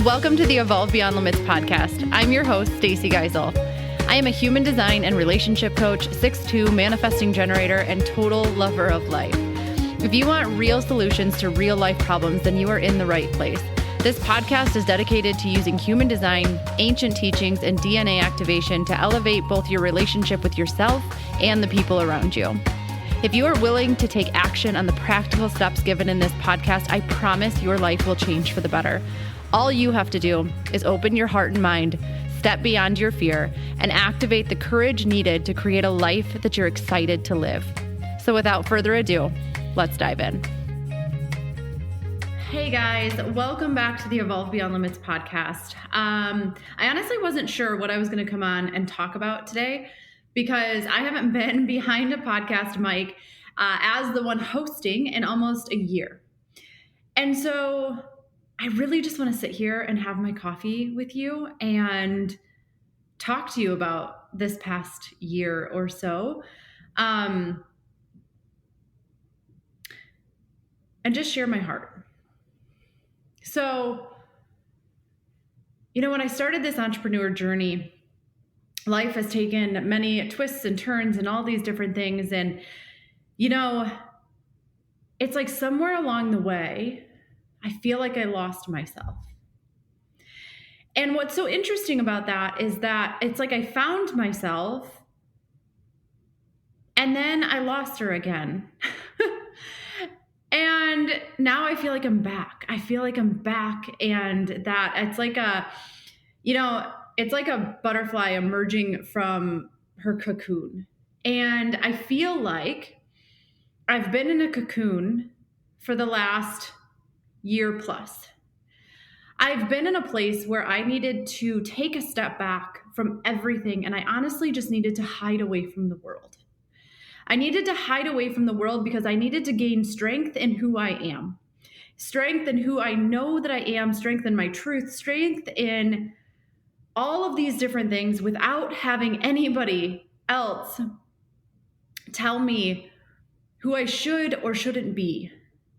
Welcome to the Evolve Beyond Limits podcast. I'm your host, Stacy Gissal. I am a human design and relationship coach, 6'2", manifesting generator, and total lover of life. If you want real solutions to real life problems, then you are in the right place. This podcast is dedicated to using human design, ancient teachings, and DNA activation to elevate both your relationship with yourself and the people around you. If you are willing to take action on the practical steps given in this podcast, I promise your life will change for the better. All you have to do is open your heart and mind, step beyond your fear, and activate the courage needed to create a life that you're excited to live. So without further ado, let's dive in. Hey guys, welcome back to the Evolve Beyond Limits podcast. I honestly wasn't sure what I was going to come on and talk about today because I haven't been behind a podcast mic as the one hosting in almost a year. And so I really just want to sit here and have my coffee with you and talk to you about this past year or so. And just share my heart. So, when I started this entrepreneur journey, life has taken many twists and turns and all these different things. And, it's like somewhere along the way, I feel like I lost myself. And what's so interesting about that is that it's like I found myself and then I lost her again. And now I feel like I'm back. And that it's like it's like a butterfly emerging from her cocoon. And I feel like I've been in a cocoon for the last year plus. I've been in a place where I needed to take a step back from everything. And I honestly just needed to hide away from the world. I needed to hide away from the world because I needed to gain strength in who I am, strength in who I know that I am, strength in my truth, strength in all of these different things without having anybody else tell me who I should or shouldn't be,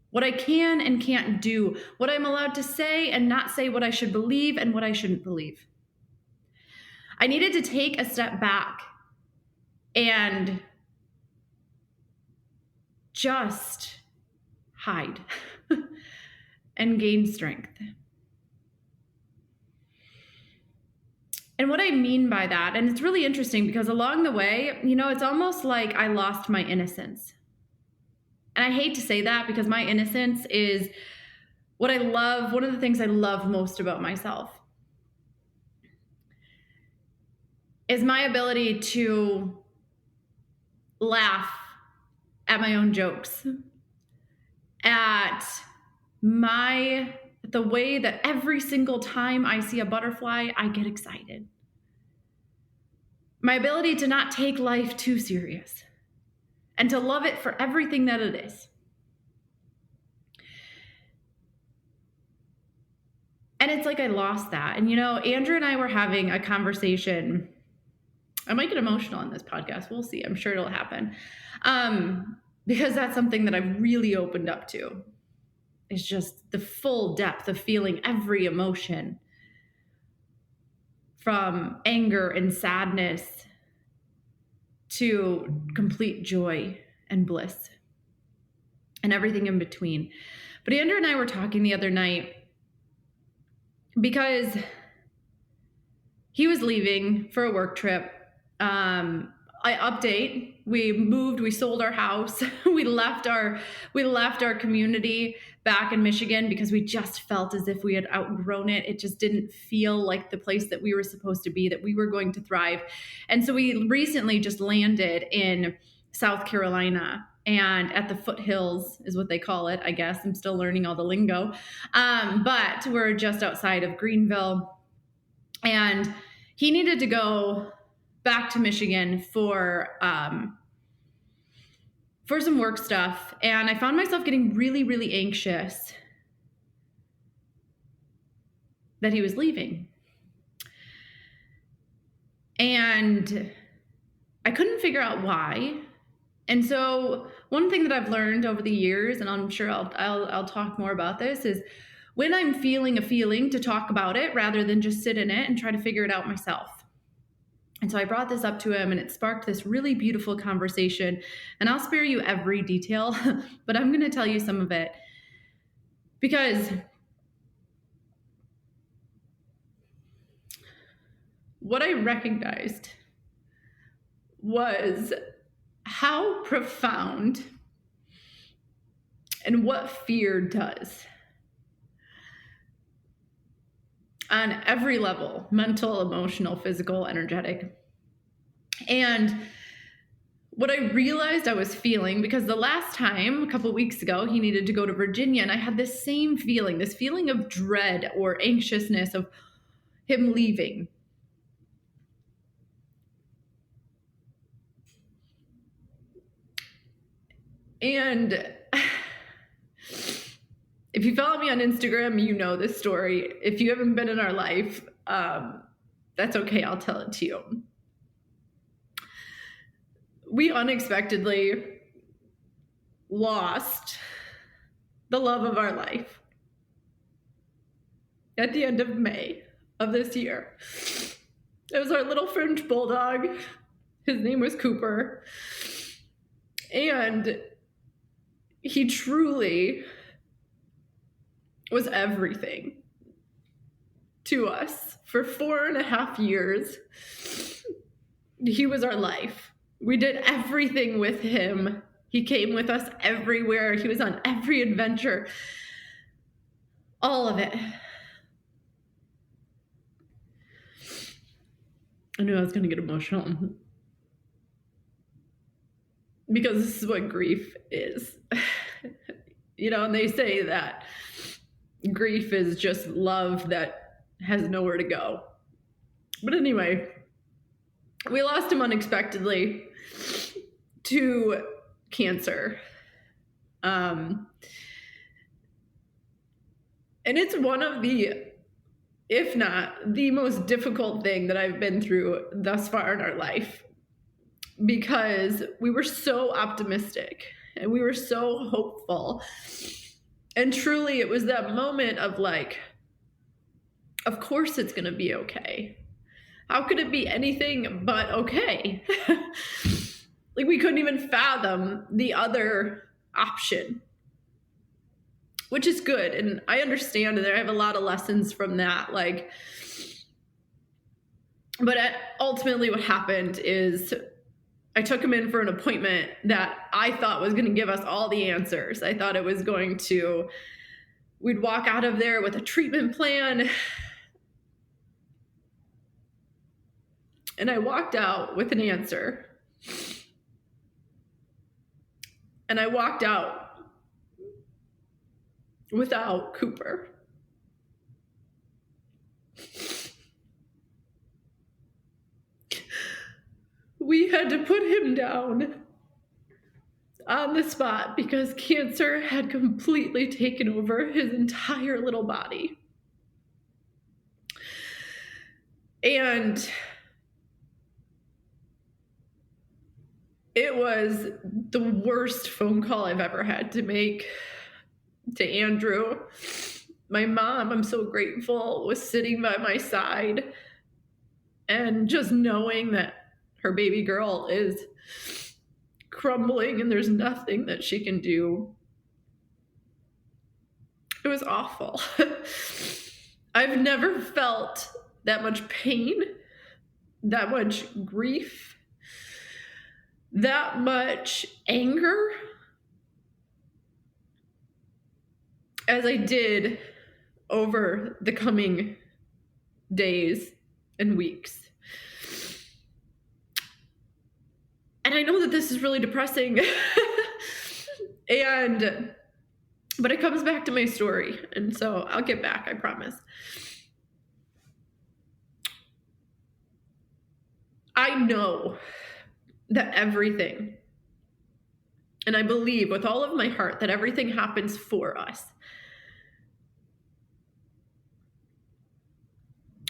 what I can and can't do, what I'm allowed to say and not say, what I should believe and what I shouldn't believe. I needed to take a step back and just hide and gain strength. And what I mean by that, and it's really interesting because along the way, it's almost like I lost my innocence. And I hate to say that because my innocence is what I love, one of the things I love most about myself is my ability to laugh at my own jokes, at the way that every single time I see a butterfly, I get excited. My ability to not take life too serious and to love it for everything that it is. And it's like I lost that. And Andrew and I were having a conversation. I might get emotional on this podcast. We'll see. I'm sure it'll happen. Because that's something that I've really opened up to. It's just the full depth of feeling every emotion, from anger and sadness to complete joy and bliss and everything in between. But Andrew and I were talking the other night because he was leaving for a work trip. We moved, we sold our house. we left our community back in Michigan because we just felt as if we had outgrown it. It just didn't feel like the place that we were supposed to be, that we were going to thrive. And so we recently just landed in South Carolina, and at the foothills is what they call it, I guess. I'm still learning all the lingo. But we're just outside of Greenville, and he needed to go back to Michigan for some work stuff. And I found myself getting really, really anxious that he was leaving. And I couldn't figure out why. And so one thing that I've learned over the years, and I'm sure I'll talk more about this, is when I'm feeling a feeling, to talk about it rather than just sit in it and try to figure it out myself. And so I brought this up to him, and it sparked this really beautiful conversation. And I'll spare you every detail, but I'm going to tell you some of it. Because what I recognized was how profound and what fear does on every level: mental, emotional, physical, energetic. And what I realized I was feeling, because the last time, a couple weeks ago, he needed to go to Virginia, and I had this same feeling, this feeling of dread or anxiousness of him leaving. And if you follow me on Instagram, you know this story. If you haven't been in our life, that's okay. I'll tell it to you. We unexpectedly lost the love of our life at the end of May of this year. It was our little French bulldog. His name was Cooper. And he truly was everything to us. For 4.5 years, he was our life. We did everything with him. He came with us everywhere. He was on every adventure. All of it. I knew I was going to get emotional. Because this is what grief is. And they say that grief is just love that has nowhere to go. But anyway, we lost him unexpectedly to cancer. And it's one of the, if not the most difficult thing that I've been through thus far in our life, because we were so optimistic and we were so hopeful. And truly, it was that moment of like, of course it's going to be okay. How could it be anything but okay? Like, we couldn't even fathom the other option, which is good. And I understand that I have a lot of lessons from that. But ultimately what happened is I took him in for an appointment that I thought was going to give us all the answers. I thought it was we'd walk out of there with a treatment plan. And I walked out with an answer. And I walked out without Cooper. We had to put him down on the spot because cancer had completely taken over his entire little body. And it was the worst phone call I've ever had to make to Andrew. My mom, I'm so grateful, was sitting by my side, and just knowing that her baby girl is crumbling and there's nothing that she can do. It was awful. I've never felt that much pain, that much grief, that much anger as I did over the coming days and weeks. And I know that this is really depressing. But it comes back to my story. And so I'll get back, I promise. I know that everything, and I believe with all of my heart that everything happens for us.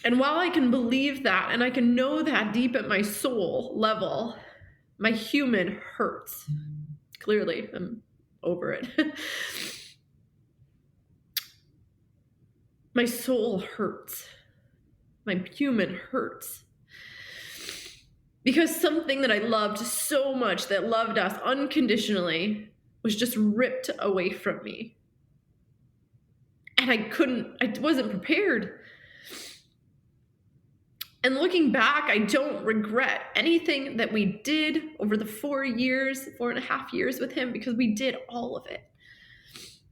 And while I can believe that, and I can know that deep at my soul level, my human hurts. Clearly, I'm over it. My soul hurts. My human hurts. Because something that I loved so much, that loved us unconditionally, was just ripped away from me. And I wasn't prepared. And looking back, I don't regret anything that we did over the 4.5 years with him, because we did all of it.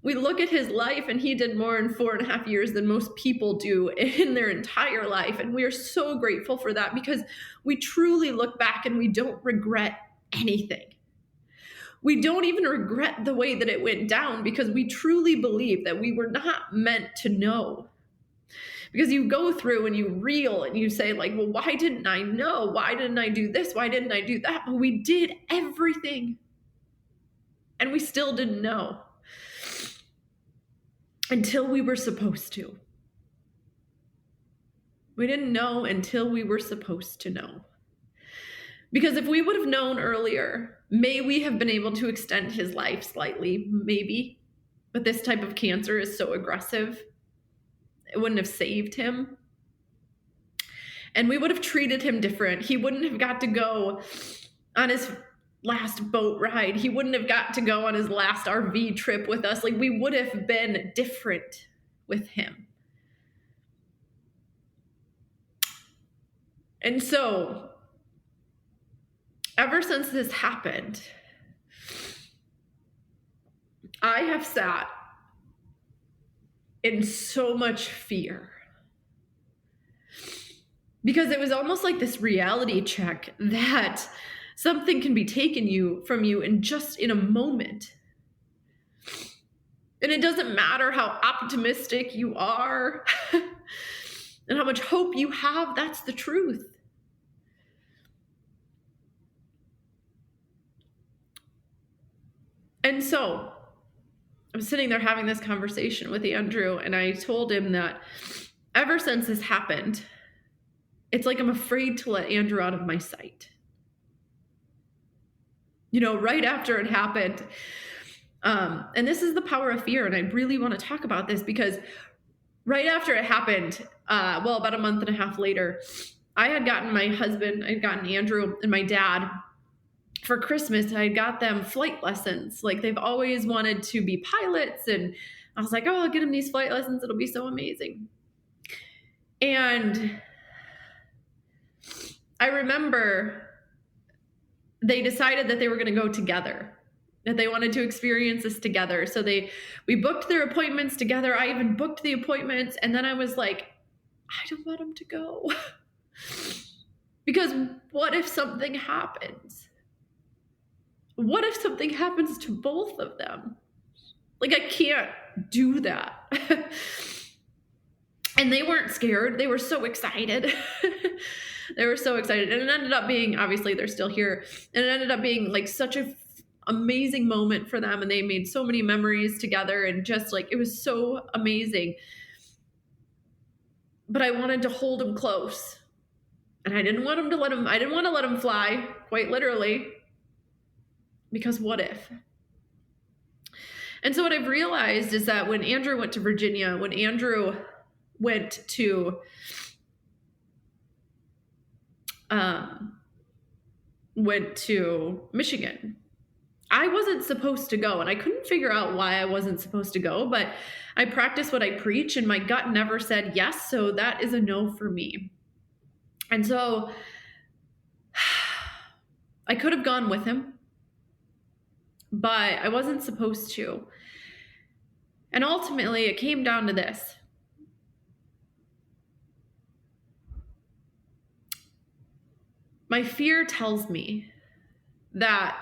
We look at his life, and he did more in 4.5 years than most people do in their entire life. And we are so grateful for that, because we truly look back and we don't regret anything. We don't even regret the way that it went down, because we truly believe that we were not meant to know. Because you go through and you reel and you say, like, well, why didn't I know? Why didn't I do this? Why didn't I do that? But we did everything. And we still didn't know. Until we were supposed to. We didn't know until we were supposed to know. Because if we would have known earlier, may we have been able to extend his life slightly, maybe. But this type of cancer is so aggressive, it wouldn't have saved him. And we would have treated him different. He wouldn't have got to go on his last boat ride. He wouldn't have got to go on his last RV trip with us. Like, we would have been different with him. And so, ever since this happened, I have sat in so much fear. Because it was almost like this reality check that something can be taken from you in a moment. And it doesn't matter how optimistic you are and how much hope you have, that's the truth. And so I'm sitting there having this conversation with Andrew, and I told him that ever since this happened, it's like I'm afraid to let Andrew out of my sight. You know, right after it happened, and this is the power of fear, and I really want to talk about this, because right after it happened, about a month and a half later, I had gotten Andrew and my dad for Christmas. I got them flight lessons. Like, they've always wanted to be pilots, and I was like, oh, I'll get them these flight lessons. It'll be so amazing. And I remember they decided that they were going to go together, that they wanted to experience this together. So we booked their appointments together. I even booked the appointments. And then I was like, I don't want them to go. Because what if something happens? What if something happens to both of them? Like, I can't do that. And they weren't scared. They were so excited. They were so excited. And it ended up being, obviously they're still here, and it ended up being like such a amazing moment for them. And they made so many memories together, and just like, it was so amazing. But I wanted to hold him close, and I didn't want to let him fly, quite literally, because what if? And so what I've realized is that when Andrew went to Virginia, when Andrew went to Michigan, I wasn't supposed to go, and I couldn't figure out why I wasn't supposed to go, but I practice what I preach, and my gut never said yes, so that is a no for me. And so I could have gone with him, but I wasn't supposed to. And ultimately, it came down to this. My fear tells me that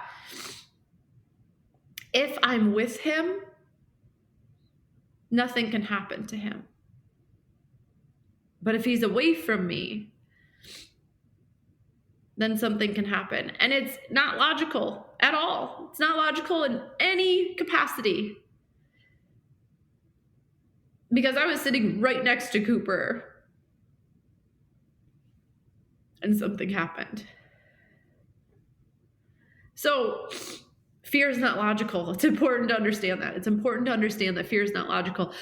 if I'm with him, nothing can happen to him. But if he's away from me, then something can happen. And it's not logical at all. It's not logical in any capacity. Because I was sitting right next to Cooper, and something happened. So fear is not logical. It's important to understand that. It's important to understand that fear is not logical.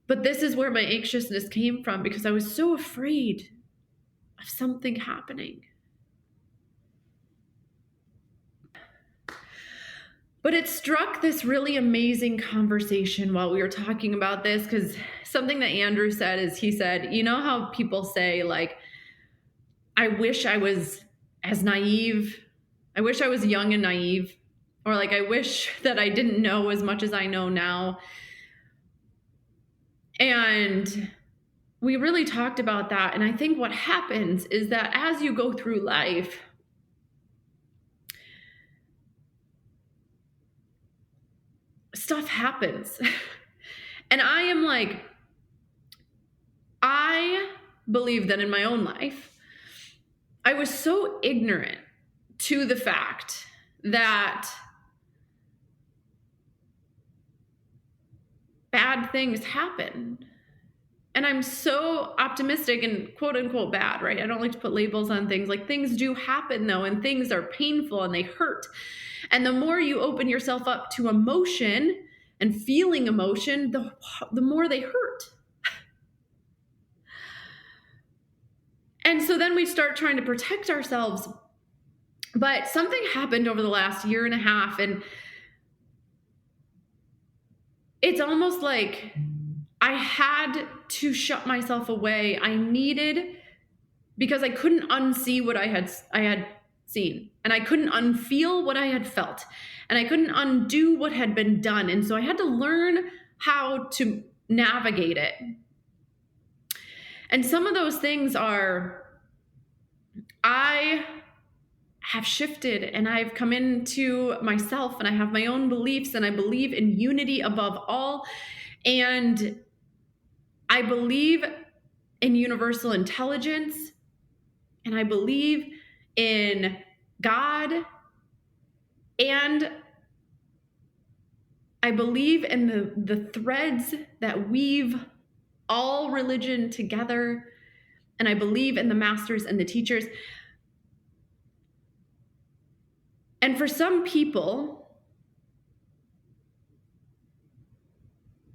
But this is where my anxiousness came from, because I was so afraid of something happening. But it struck this really amazing conversation while we were talking about this, because something that Andrew said is, he said, you know how people say, like, I wish I was as naive. I wish I was young and naive. Or like, I wish that I didn't know as much as I know now. And we really talked about that. And I think what happens is that as you go through life, stuff happens. And I am like, I believe that in my own life, I was so ignorant to the fact that bad things happen. And I'm so optimistic and quote unquote bad, right? I don't like to put labels on things. Like, things do happen though, and things are painful and they hurt. And the more you open yourself up to emotion and feeling emotion, the more they hurt. And so then we start trying to protect ourselves. But something happened over the last year and a half, and it's almost like I had to shut myself away. I needed, because I couldn't unsee what I had seen, and I couldn't unfeel what I had felt, and I couldn't undo what had been done. And so I had to learn how to navigate it. And some of those things are, I have shifted and I've come into myself, and I have my own beliefs, and I believe in unity above all. And I believe in universal intelligence, and I believe in God, and I believe in the threads that weave all religion together, and I believe in the masters and the teachers. And for some people,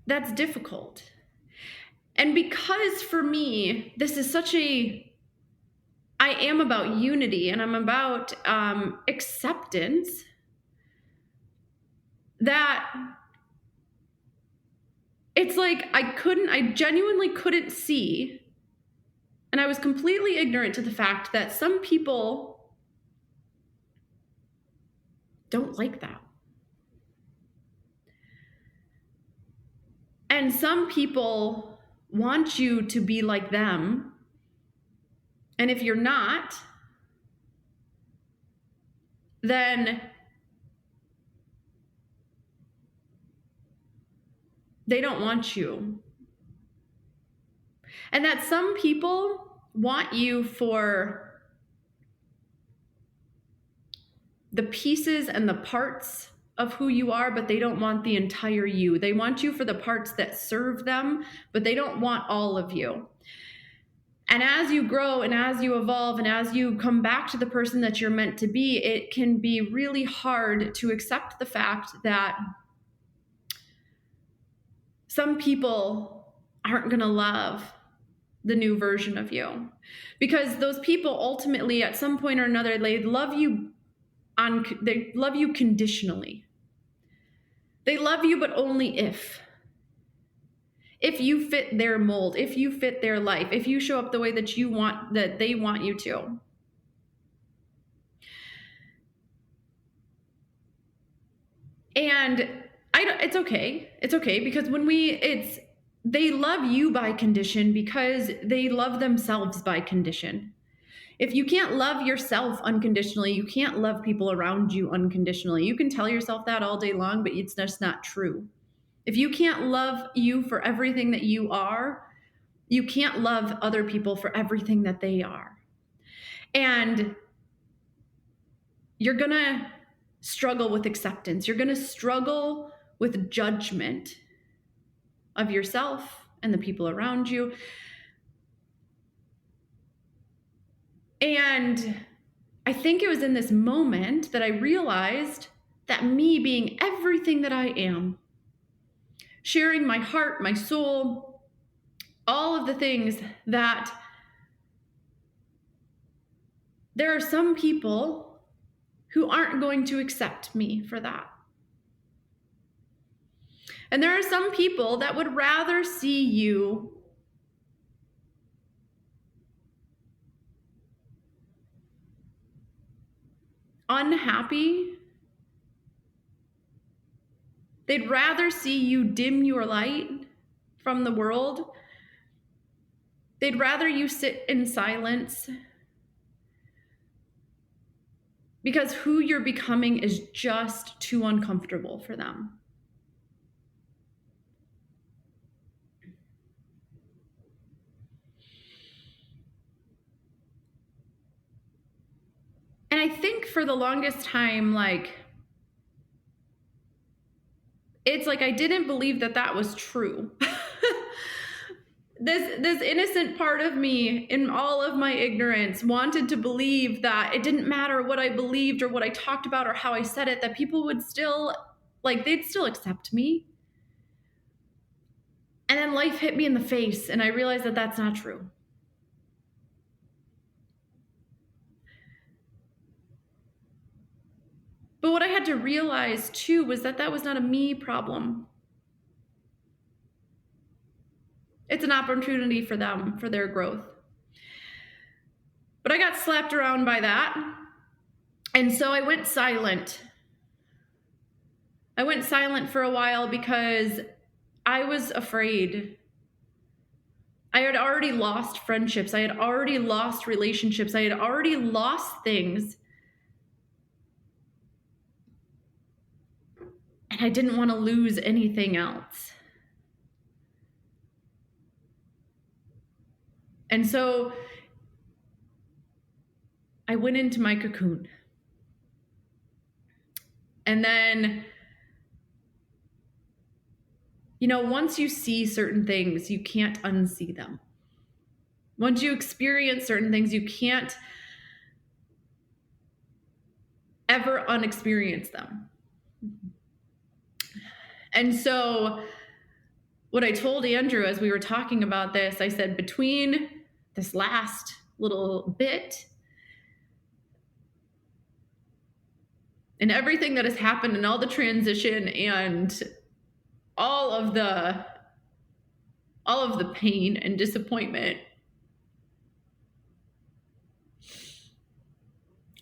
that's difficult. And because for me, this is I am about unity, and I'm about acceptance, that it's like I genuinely couldn't see, and I was completely ignorant to the fact that some people don't like that. And some people want you to be like them. And if you're not, then they don't want you. And that some people want you for the pieces and the parts of who you are, but they don't want the entire you. They want you for the parts that serve them, but they don't want all of you. And as you grow and as you evolve and as you come back to the person that you're meant to be, it can be really hard to accept the fact that some people aren't going to love the new version of you, because those people ultimately at some point or another, they love you conditionally. They love you, but only if you fit their mold, if you fit their life, if you show up the way that they want you to. And it's okay. It's okay, because they love you by condition because they love themselves by condition. If you can't love yourself unconditionally, you can't love people around you unconditionally. You can tell yourself that all day long, but it's just not true. If you can't love you for everything that you are, you can't love other people for everything that they are. And you're going to struggle with acceptance. You're going to struggle with judgment of yourself and the people around you. And I think it was in this moment that I realized that me being everything that I am, sharing my heart, my soul, all of the things that there are some people who aren't going to accept me for that. And there are some people that would rather see you unhappy. They'd rather see you dim your light from the world. They'd rather you sit in silence, because who you're becoming is just too uncomfortable for them. And I think for the longest time, it's like I didn't believe that that was true. This innocent part of me, in all of my ignorance, wanted to believe that it didn't matter what I believed or what I talked about or how I said it, that people would still, they'd still accept me. And then life hit me in the face, and I realized that that's not true. But what I had to realize too was that that was not a me problem. It's an opportunity for them, for their growth. But I got slapped around by that. And so I went silent. I went silent for a while because I was afraid. I had already lost friendships. I had already lost relationships. I had already lost things. And I didn't want to lose anything else. And so I went into my cocoon. And then, once you see certain things, you can't unsee them. Once you experience certain things, you can't ever unexperience them. And so what I told Andrew as we were talking about this, I said, between this last little bit and everything that has happened and all the transition and all of the pain and disappointment,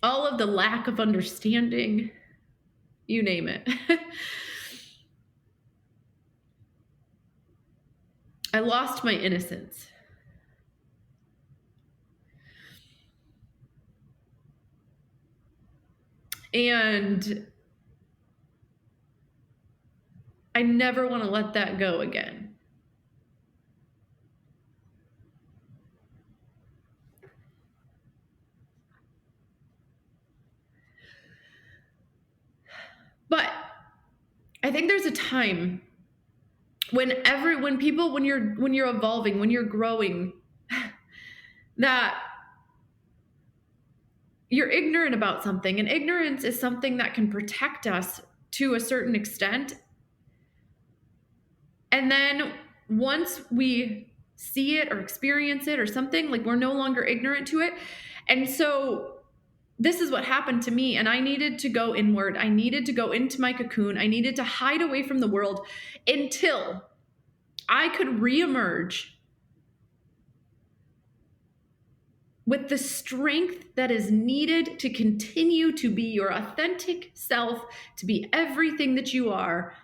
all of the lack of understanding, you name it. I lost my innocence. And I never want to let that go again. But I think there's a time when you're evolving, when you're growing, that you're ignorant about something. And ignorance is something that can protect us to a certain extent. And then once we see it or experience it or something, we're no longer ignorant to it. And so this is what happened to me. And I needed to go inward. I needed to go into my cocoon. I needed to hide away from the world until I could reemerge with the strength that is needed to continue to be your authentic self, to be everything that you are,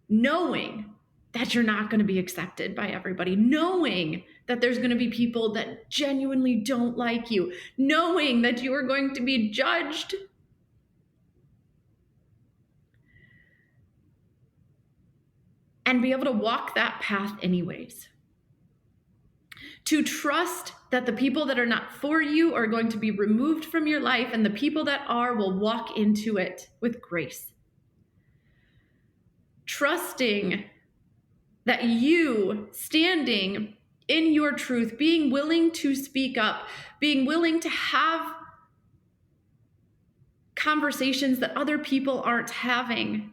knowing that you're not going to be accepted by everybody, knowing that there's going to be people that genuinely don't like you, knowing that you are going to be judged. And be able to walk that path anyways. To trust that the people that are not for you are going to be removed from your life, and the people that are will walk into it with grace. Trusting that you, standing in your truth, being willing to speak up, being willing to have conversations that other people aren't having,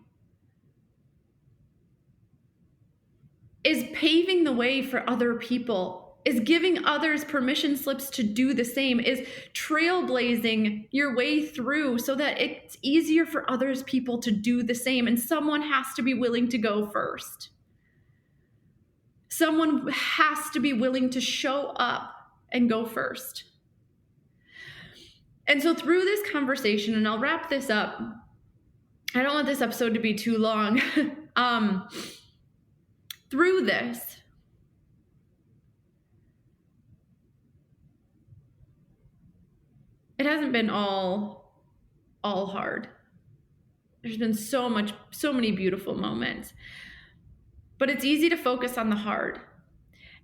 is paving the way for other people, is giving others permission slips to do the same, is trailblazing your way through so that it's easier for others people to do the same. And someone has to be willing to go first. Someone has to be willing to show up and go first. And so through this conversation, and I'll wrap this up, I don't want this episode to be too long. Through this, it hasn't been all hard. There's been so many beautiful moments. But it's easy to focus on the hard.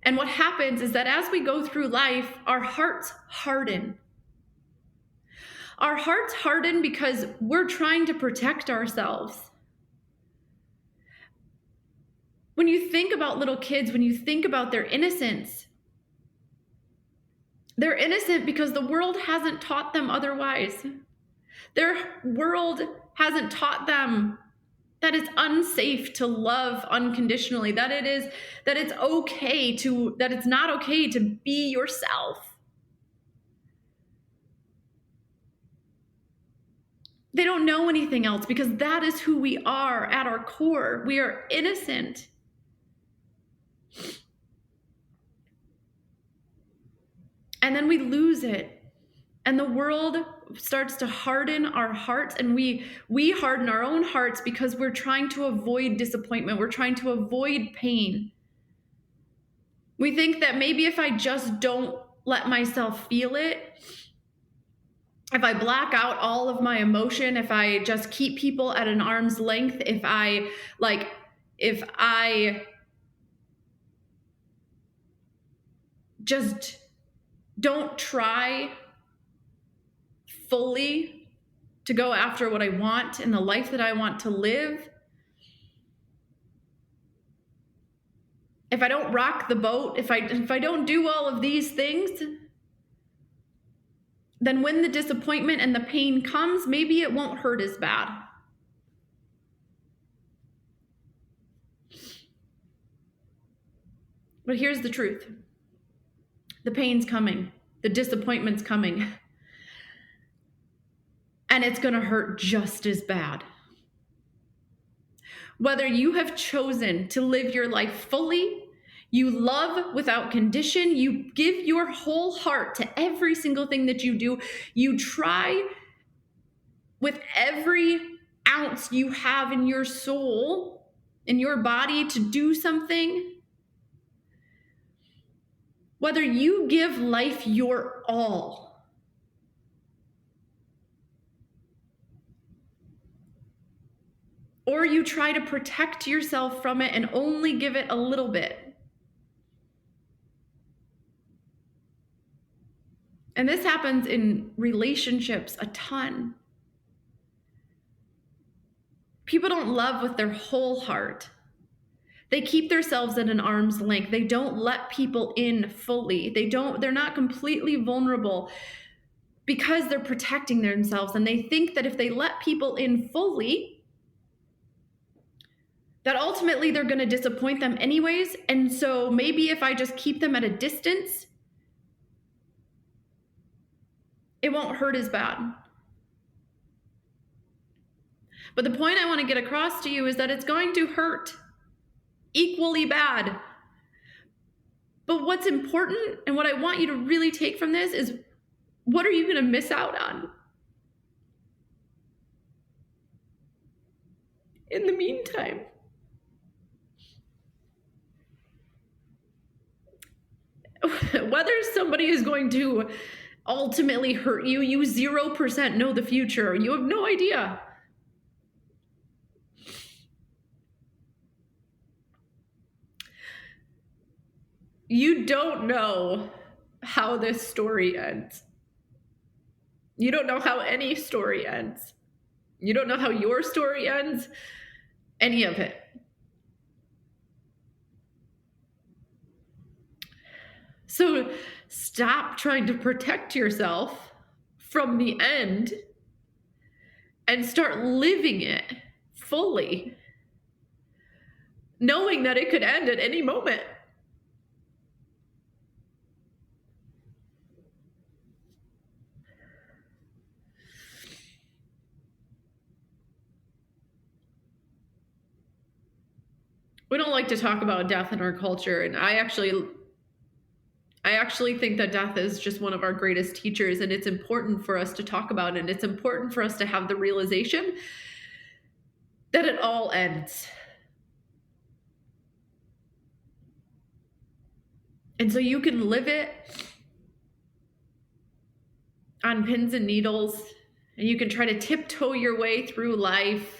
And what happens is that as we go through life, our hearts harden. Our hearts harden because we're trying to protect ourselves. When you think about little kids, when you think about their innocence, they're innocent because the world hasn't taught them otherwise. Their world hasn't taught them that it's unsafe to love unconditionally, that it's not okay to be yourself. They don't know anything else because that is who we are at our core. We are innocent. And then we lose it. And the world starts to harden our hearts, and we harden our own hearts because we're trying to avoid disappointment. We're trying to avoid pain. We think that maybe if I just don't let myself feel it, if I black out all of my emotion, if I just keep people at an arm's length, if I just don't try fully to go after what I want in the life that I want to live, if I don't rock the boat, if I don't do all of these things, then when the disappointment and the pain comes, maybe it won't hurt as bad. But here's the truth. The pain's coming. The disappointment's coming. And it's going to hurt just as bad. Whether you have chosen to live your life fully, you love without condition, you give your whole heart to every single thing that you do, you try with every ounce you have in your soul, in your body to do something, whether you give life your all, or you try to protect yourself from it and only give it a little bit. And this happens in relationships a ton. People don't love with their whole heart. They keep themselves at an arm's length. They don't let people in fully. They're not completely vulnerable because they're protecting themselves. And they think that if they let people in fully, that ultimately they're going to disappoint them anyways. And so maybe if I just keep them at a distance, it won't hurt as bad. But the point I want to get across to you is that it's going to hurt equally bad. But what's important and what I want you to really take from this is, what are you going to miss out on? In the meantime, whether somebody is going to ultimately hurt you, you 0% know the future. You have no idea. You don't know how this story ends. You don't know how any story ends. You don't know how your story ends. Any of it. So stop trying to protect yourself from the end and start living it fully. knowing that it could end at any moment. We don't like to talk about death in our culture, and I actually think that death is just one of our greatest teachers, and it's important for us to talk about it, and it's important for us to have the realization that it all ends. And so you can live it on pins and needles, and you can try to tiptoe your way through life.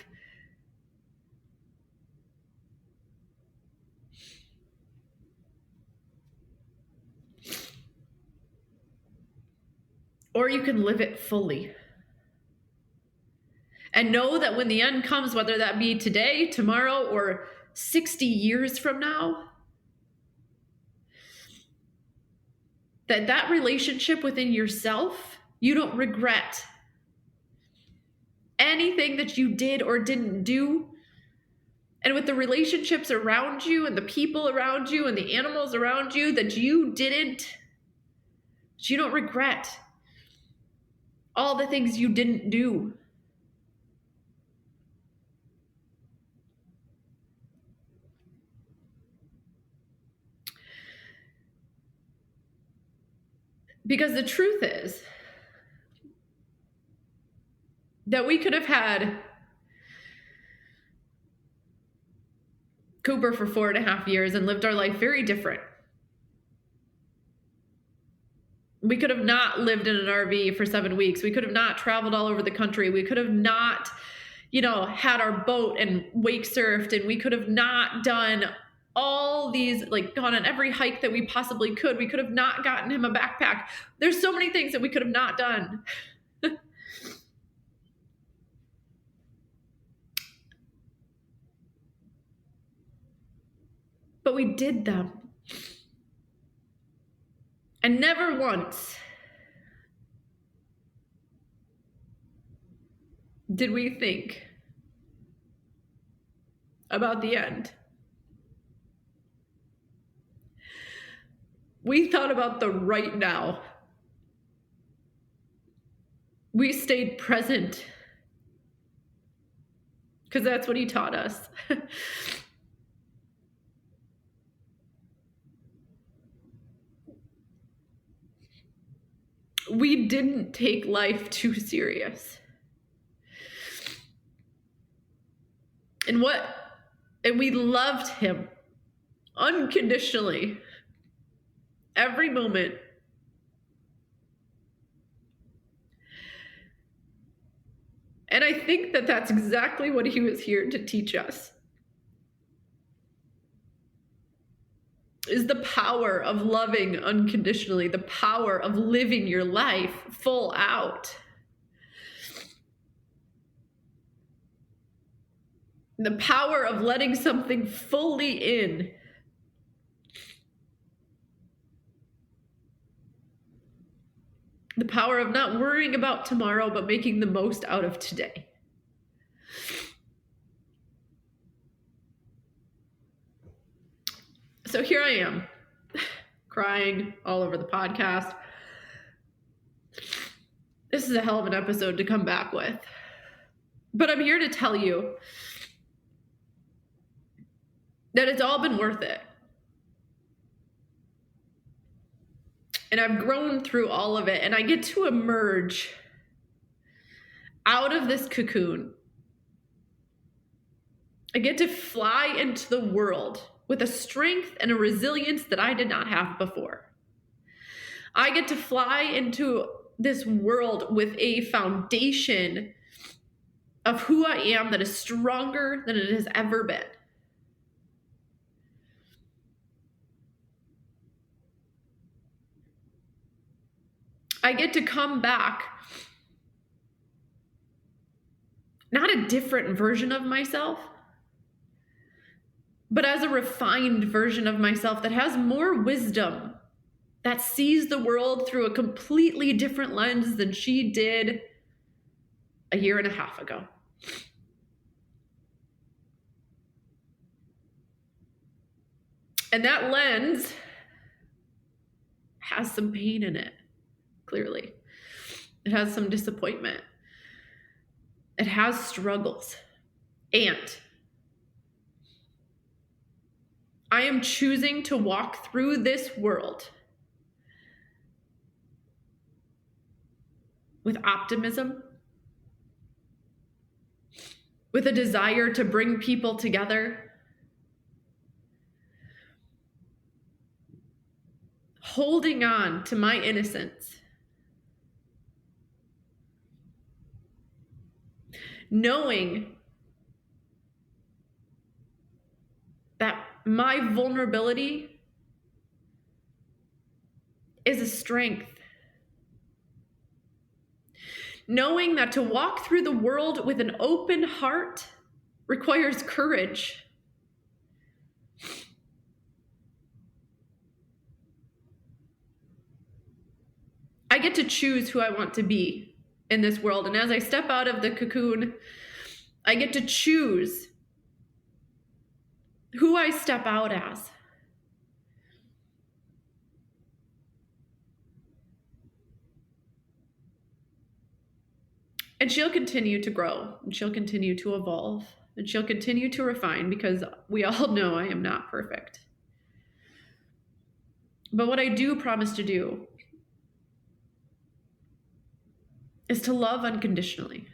Or you can live it fully. And know that when the end comes, whether that be today, tomorrow, or 60 years from now, that relationship within yourself, you don't regret anything that you did or didn't do. And with the relationships around you and the people around you and the animals around you that you don't regret all the things you didn't do. Because the truth is that we could have had Cooper for 4.5 years and lived our life very different. We could have not lived in an RV for 7 weeks. We could have not traveled all over the country. We could have not, had our boat and wake surfed, and we could have not done all these, gone on every hike that we possibly could. We could have not gotten him a backpack. There's so many things that we could have not done. But we did them. And never once did we think about the end. We thought about the right now. We stayed present because that's what he taught us. We didn't take life too serious. And we loved him unconditionally every moment. And I think that that's exactly what he was here to teach us. Is the power of loving unconditionally, the power of living your life full out. The power of letting something fully in. The power of not worrying about tomorrow, but making the most out of today. So here I am, crying all over the podcast. This is a hell of an episode to come back with. But I'm here to tell you that it's all been worth it. And I've grown through all of it, and I get to emerge out of this cocoon. I get to fly into the world with a strength and a resilience that I did not have before. I get to fly into this world with a foundation of who I am that is stronger than it has ever been. I get to come back, not a different version of myself, but as a refined version of myself that has more wisdom, that sees the world through a completely different lens than she did a 1.5 years ago. And that lens has some pain in it, clearly. It has some disappointment. It has struggles. And I am choosing to walk through this world with optimism, with a desire to bring people together, holding on to my innocence, knowing that my vulnerability is a strength. Knowing that to walk through the world with an open heart requires courage. I get to choose who I want to be in this world. And as I step out of the cocoon, I get to choose who I step out as. And she'll continue to grow, and she'll continue to evolve, and she'll continue to refine, because we all know I am not perfect. But what I do promise to do is to love unconditionally.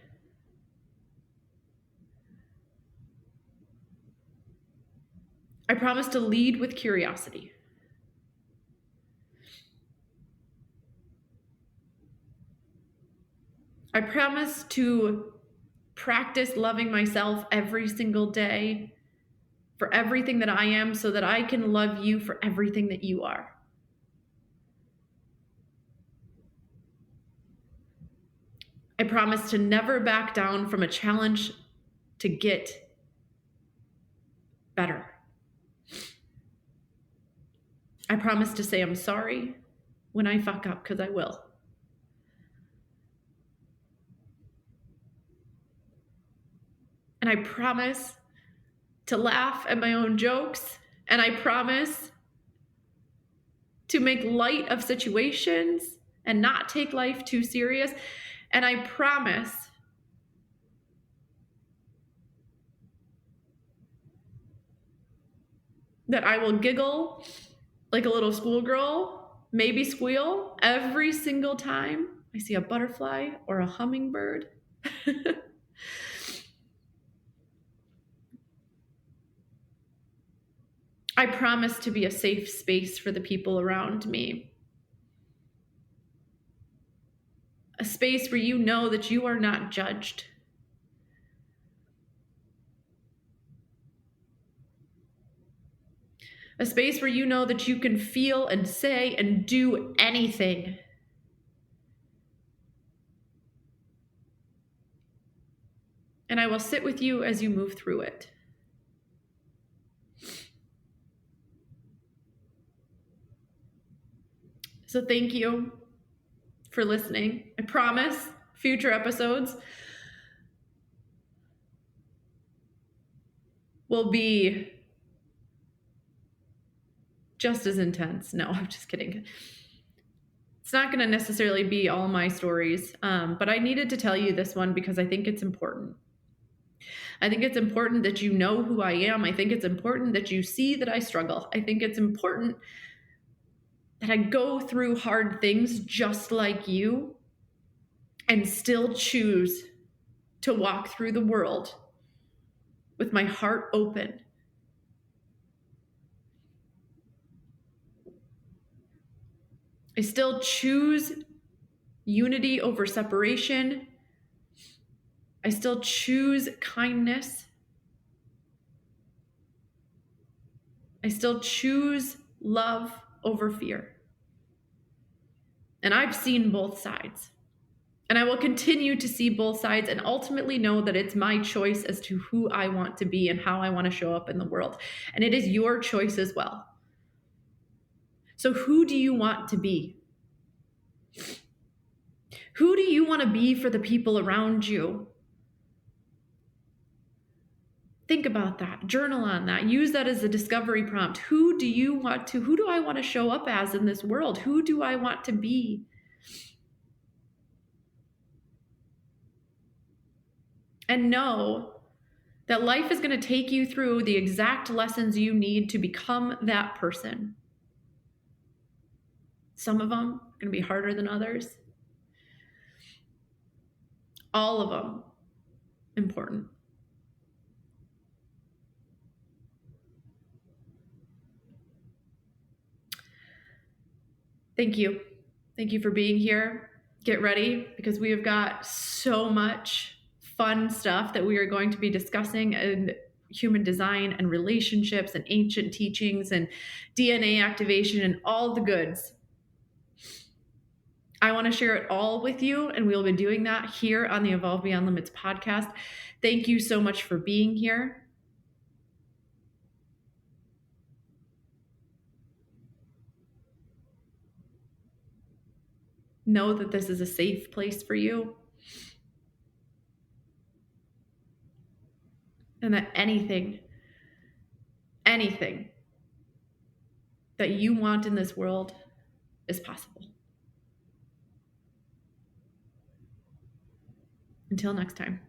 I promise to lead with curiosity. I promise to practice loving myself every single day for everything that I am, so that I can love you for everything that you are. I promise to never back down from a challenge to get better. I promise to say I'm sorry when I fuck up, because I will. And I promise to laugh at my own jokes, and I promise to make light of situations and not take life too serious. And I promise that I will giggle like a little schoolgirl, maybe squeal every single time I see a butterfly or a hummingbird. I promise to be a safe space for the people around me. A space where you know that you are not judged. A space where you know that you can feel and say and do anything. And I will sit with you as you move through it. So thank you for listening. I promise future episodes will be just as intense. No, I'm just kidding. It's not going to necessarily be all my stories, but I needed to tell you this one because I think it's important. I think it's important that you know who I am. I think it's important that you see that I struggle. I think it's important that I go through hard things just like you and still choose to walk through the world with my heart open. I still choose unity over separation. I still choose kindness. I still choose love over fear. And I've seen both sides. And I will continue to see both sides and ultimately know that it's my choice as to who I want to be and how I want to show up in the world. And it is your choice as well. So who do you want to be? Who do you want to be for the people around you? Think about that. Journal on that. Use that as a discovery prompt. Who do I want to show up as in this world? Who do I want to be? And know that life is going to take you through the exact lessons you need to become that person. Some of them are going to be harder than others. All of them important. Thank you. Thank you for being here. Get ready, because we have got so much fun stuff that we are going to be discussing in human design and relationships and ancient teachings and DNA activation and all the goods. I want to share it all with you, and we'll be doing that here on the Evolve Beyond Limits podcast. Thank you so much for being here. Know that this is a safe place for you. And that anything that you want in this world is possible. Until next time.